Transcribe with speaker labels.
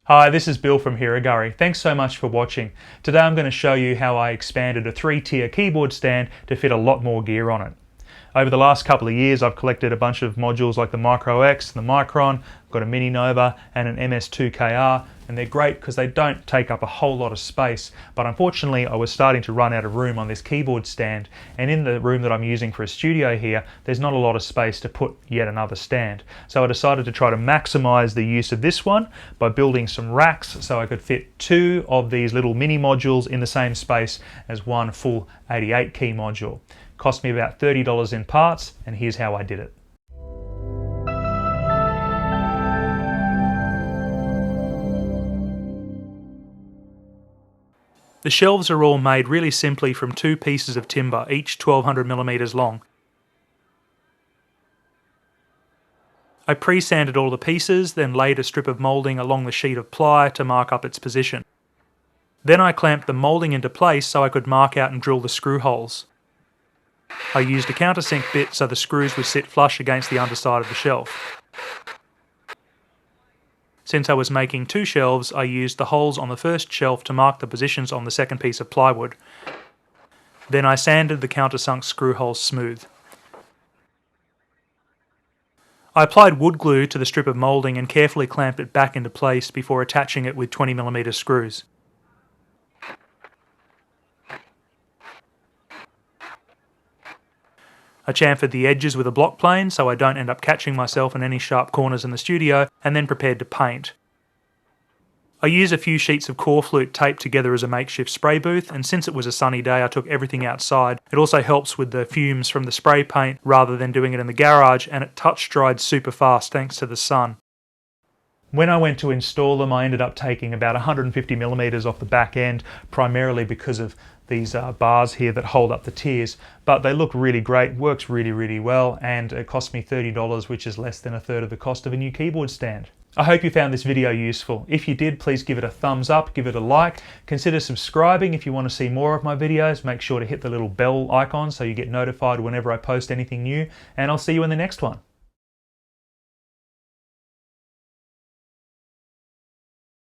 Speaker 1: Hi, this is Bill from Hiragari. Thanks so much for watching. Today I'm going to show you how I expanded a 3-tier keyboard stand to fit a lot more gear on it. Over the last couple of years I've collected a bunch of modules like the Micro X, the Micron, I've got a Mini Nova and an MS2KR, and they're great because they don't take up a whole lot of space, but unfortunately I was starting to run out of room on this keyboard stand, and in the room that I'm using for a studio here there's not a lot of space to put yet another stand. So I decided to try to maximize the use of this one by building some racks so I could fit two of these little mini modules in the same space as one full 88 key module. Cost me about $30 in parts, and here's how I did it. The shelves are all made really simply from two pieces of timber, each 1200mm long. I pre-sanded all the pieces, then laid a strip of moulding along the sheet of ply to mark up its position. Then I clamped the moulding into place so I could mark out and drill the screw holes. I used a countersink bit so the screws would sit flush against the underside of the shelf. Since I was making two shelves, I used the holes on the first shelf to mark the positions on the second piece of plywood. Then I sanded the countersunk screw holes smooth. I applied wood glue to the strip of moulding and carefully clamped it back into place before attaching it with 20mm screws. I chamfered the edges with a block plane so I don't end up catching myself in any sharp corners in the studio, and then prepared to paint. I used a few sheets of Corflute taped together as a makeshift spray booth, and since it was a sunny day I took everything outside. It also helps with the fumes from the spray paint rather than doing it in the garage, and it touch dried super fast thanks to the sun. When I went to install them I ended up taking about 150mm off the back end, primarily because of these bars here that hold up the tiers, but they look really great, works really well, and it cost me $30, which is less than a third of the cost of a new keyboard stand. I hope you found this video useful. If you did, please give it a thumbs up, give it a like, consider subscribing if you want to see more of my videos. Make sure to hit the little bell icon so you get notified whenever I post anything new, and I'll see you in the next one.